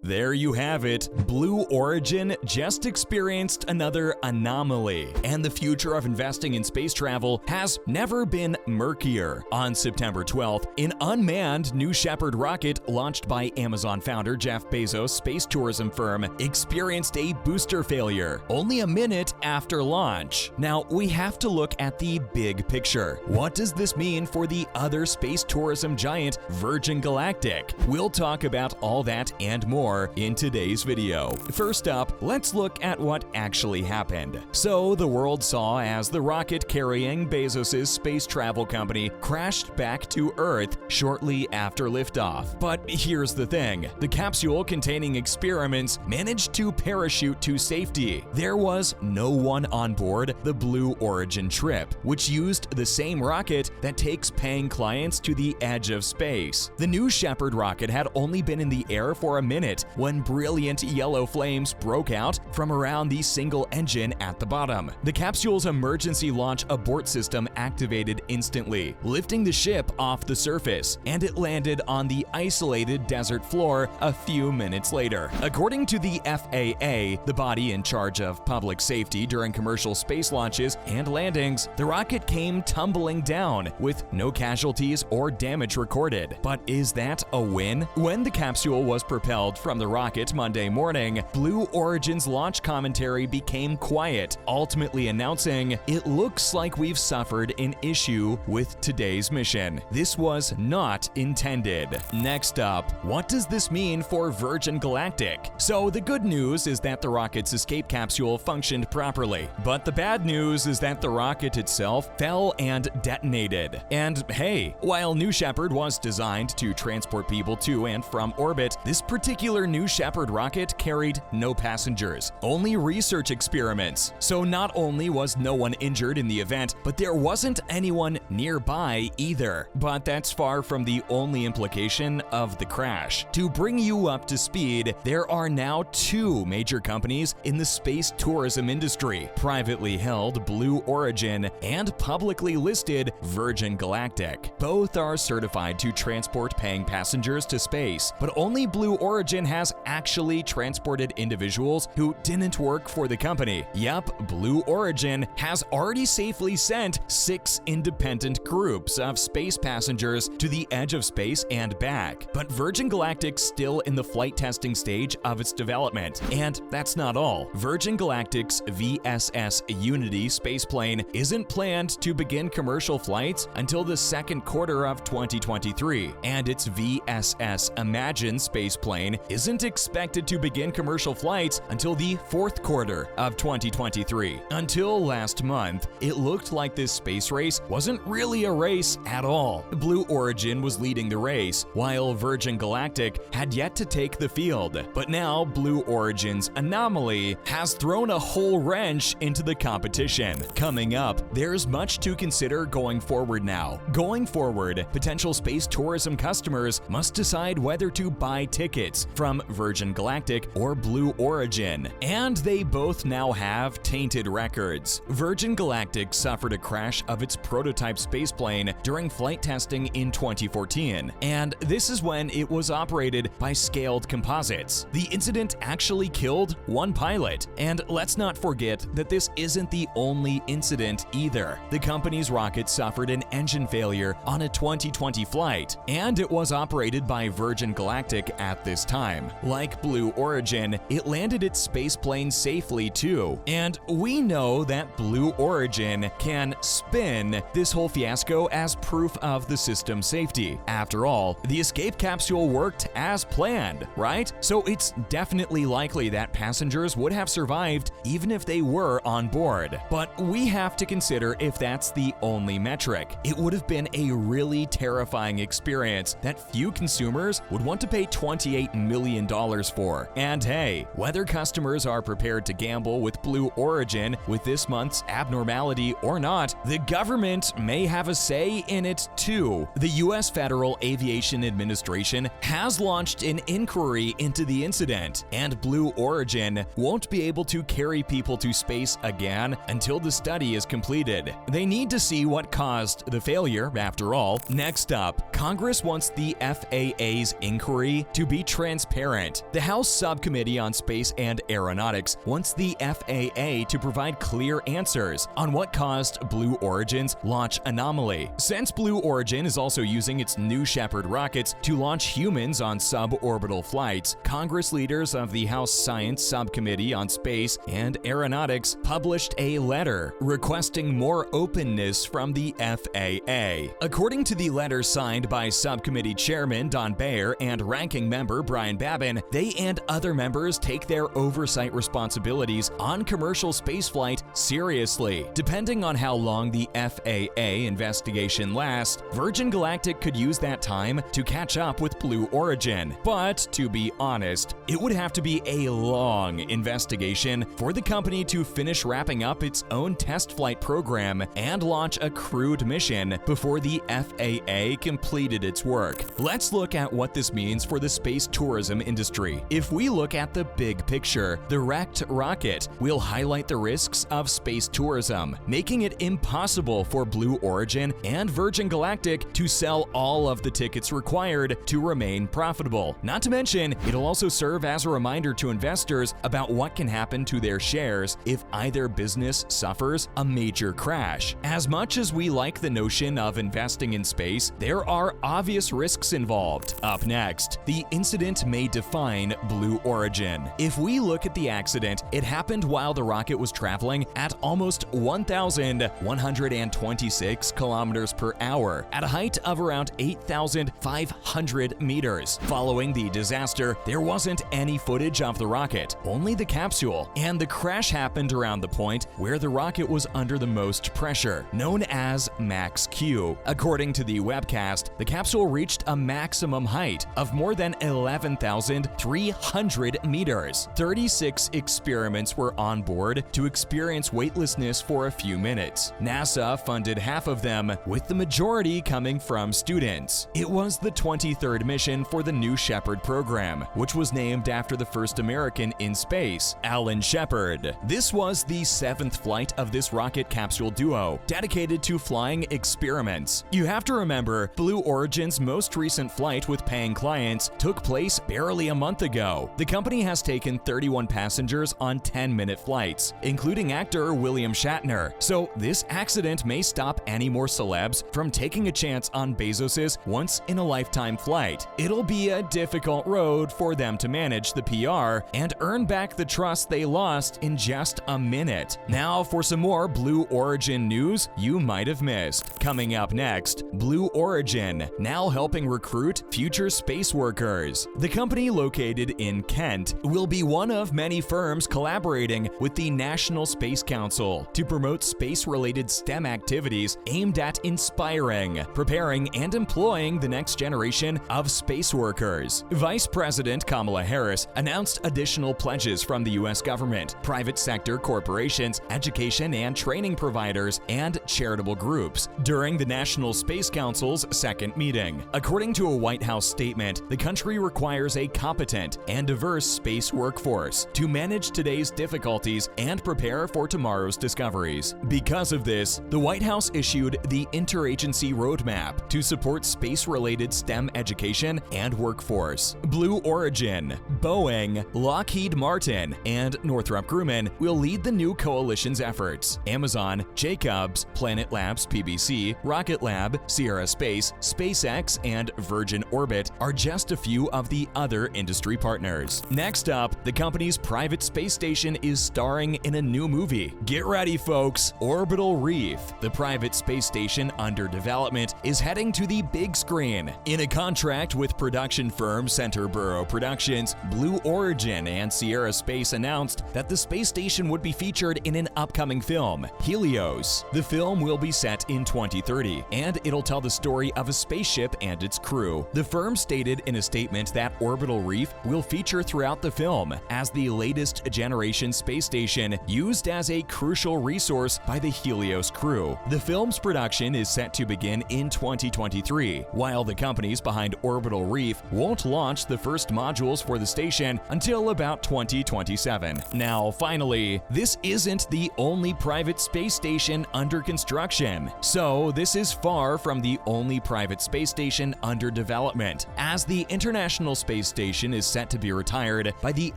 There you have it. Blue Origin just experienced another anomaly, and the future of investing in space travel has never been murkier. On September 12th, an unmanned New Shepard rocket launched by Amazon founder Jeff Bezos' space tourism firm experienced a booster failure only a minute after launch. Now, we have to look at the big picture. What does this mean for the other space tourism giant, Virgin Galactic? We'll talk about all that and more in today's video. First up, let's look at what actually happened. So, the world saw as the rocket carrying Bezos' space travel company crashed back to Earth shortly after liftoff. But here's the thing, the capsule containing experiments managed to parachute to safety. There was no one on board the Blue Origin trip, which used the same rocket that takes paying clients to the edge of space. The New Shepard rocket had only been in the air for a minute when brilliant yellow flames broke out from around the single engine at the bottom. The capsule's emergency launch abort system activated instantly, lifting the ship off the surface, and it landed on the isolated desert floor a few minutes later. According to the FAA, the body in charge of public safety during commercial space launches and landings, the rocket came tumbling down with no casualties or damage recorded. But is that a win? When the capsule was propelled from the rocket Monday morning, Blue Origin's launch commentary became quiet, ultimately announcing, "It looks like we've suffered an issue with today's mission. This was not intended." Next up, what does this mean for Virgin Galactic? So the good news is that the rocket's escape capsule functioned properly, but the bad news is that the rocket itself fell and detonated. And hey, while New Shepard was designed to transport people to and from orbit, this particular New Shepard rocket carried no passengers, only research experiments. So not only was no one injured in the event, but there wasn't anyone nearby either. But that's far from the only implication of the crash. To bring you up to speed, there are now two major companies in the space tourism industry: privately held Blue Origin and publicly listed Virgin Galactic. Both are certified to transport paying passengers to space, but only Blue Origin has actually transported individuals who didn't work for the company. Yep, Blue Origin has already safely sent 6 independent groups of space passengers to the edge of space and back. But Virgin Galactic's still in the flight testing stage of its development. And that's not all. Virgin Galactic's VSS Unity spaceplane isn't planned to begin commercial flights until the second quarter of 2023, and its VSS Imagine spaceplane isn't expected to begin commercial flights until the fourth quarter of 2023. Until last month, it looked like this space race wasn't really a race at all. Blue Origin was leading the race, while Virgin Galactic had yet to take the field. But now, Blue Origin's anomaly has thrown a whole wrench into the competition. Coming up, there's much to consider going forward now. Going forward, potential space tourism customers must decide whether to buy tickets from Virgin Galactic or Blue Origin, and they both now have tainted records. Virgin Galactic suffered a crash of its prototype spaceplane during flight testing in 2014, and this is when it was operated by Scaled Composites. The incident actually killed one pilot, and let's not forget that this isn't the only incident either. The company's rocket suffered an engine failure on a 2020 flight, and it was operated by Virgin Galactic at this time. Like Blue Origin, it landed its spaceplane safely too. And we know that Blue Origin can spin this whole fiasco as proof of the system's safety. After all, the escape capsule worked as planned, right? So it's definitely likely that passengers would have survived even if they were on board. But we have to consider if that's the only metric. It would have been a really terrifying experience that few consumers would want to pay $28 million for. And hey, whether customers are prepared to gamble with Blue Origin with this month's abnormality or not, the government may have a say in it too. The US Federal Aviation Administration has launched an inquiry into the incident, and Blue Origin won't be able to carry people to space again until the study is completed. They need to see what caused the failure, after all. Next up, Congress wants the FAA's inquiry to be transparent transparent. The House Subcommittee on Space and Aeronautics wants the FAA to provide clear answers on what caused Blue Origin's launch anomaly. Since Blue Origin is also using its New Shepard rockets to launch humans on suborbital flights, Congress leaders of the House Science Subcommittee on Space and Aeronautics published a letter requesting more openness from the FAA. According to the letter signed by Subcommittee Chairman Don Bayer and Ranking Member Brian Babin, they and other members take their oversight responsibilities on commercial spaceflight seriously. Depending on how long the FAA investigation lasts, Virgin Galactic could use that time to catch up with Blue Origin. But to be honest, it would have to be a long investigation for the company to finish wrapping up its own test flight program and launch a crewed mission before the FAA completed its work. Let's look at what this means for the space tourism industry. If we look at the big picture, the wrecked rocket will highlight the risks of space tourism, making it impossible for Blue Origin and Virgin Galactic to sell all of the tickets required to remain profitable. Not to mention, it'll also serve as a reminder to investors about what can happen to their shares if either business suffers a major crash. As much as we like the notion of investing in space, there are obvious risks involved. Up next, the incident may define Blue Origin. If we look at the accident, it happened while the rocket was traveling at almost 1,126 kilometers per hour at a height of around 8,500 meters. Following the disaster, there wasn't any footage of the rocket, only the capsule, and the crash happened around the point where the rocket was under the most pressure, known as max Q. According to the webcast, the capsule reached a maximum height of more than 11,300 meters. 36 experiments were on board to experience weightlessness for a few minutes. NASA funded half of them, with the majority coming from students. It was the 23rd mission for the New Shepard program, which was named after the first American in space, Alan Shepard. This was the 7th flight of this rocket capsule duo, dedicated to flying experiments. You have to remember, Blue Origin's most recent flight with paying clients took place barely a month ago. The company has taken 31 passengers on 10-minute flights, including actor William Shatner. So this accident may stop any more celebs from taking a chance on Bezos's once-in-a-lifetime flight. It'll be a difficult road for them to manage the PR and earn back the trust they lost in just a minute. Now for some more Blue Origin news you might have missed. Coming up next, Blue Origin, now helping recruit future space workers. The company, located in Kent, will be one of many firms collaborating with the National Space Council to promote space-related STEM activities aimed at inspiring, preparing, and employing the next generation of space workers. Vice President Kamala Harris announced additional pledges from the U.S. government, private sector corporations, education and training providers, and charitable groups during the National Space Council's second meeting. According to a White House statement, the country requires a competent and diverse space workforce to manage today's difficulties and prepare for tomorrow's discoveries. Because of this, the White House issued the Interagency Roadmap to support space-related STEM education and workforce. Blue Origin, Boeing, Lockheed Martin, and Northrop Grumman will lead the new coalition's efforts. Amazon, Jacobs, Planet Labs PBC, Rocket Lab, Sierra Space, SpaceX, and Virgin Orbit are just a few of the other industry partners. Next up, the company's private space station is starring in a new movie. Get ready, folks! Orbital Reef, the private space station under development, is heading to the big screen. In a contract with production firm Centerborough Productions, Blue Origin and Sierra Space announced that the space station would be featured in an upcoming film, Helios. The film will be set in 2030, and it'll tell the story of a spaceship and its crew. The firm stated in a statement that Orbital Reef will feature throughout the film as the latest generation space station used as a crucial resource by the Helios crew. The film's production is set to begin in 2023, while the companies behind Orbital Reef won't launch the first modules for the station until about 2027. Now, finally, this isn't the only private space station under construction. So, this is far from the only private space station under development, as the International Space space station is set to be retired by the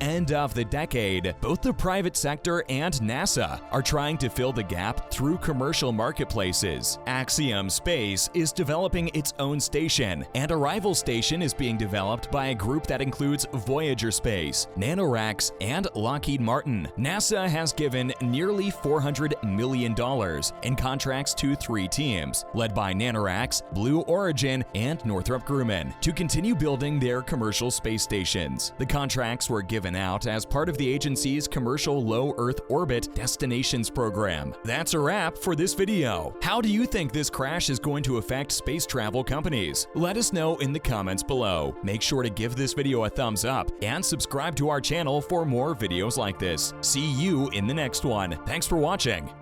end of the decade, both the private sector and NASA are trying to fill the gap through commercial marketplaces. Axiom Space is developing its own station, and a rival station is being developed by a group that includes Voyager Space, NanoRacks, and Lockheed Martin. NASA has given nearly $400 million in contracts to 3 teams, led by NanoRacks, Blue Origin, and Northrop Grumman, to continue building their commercial space stations. The contracts were given out as part of the agency's Commercial Low Earth Orbit Destinations program. That's a wrap for this video. How do you think this crash is going to affect space travel companies? Let us know in the comments below. Make sure to give this video a thumbs up and subscribe to our channel for more videos like this. See you in the next one. Thanks for watching.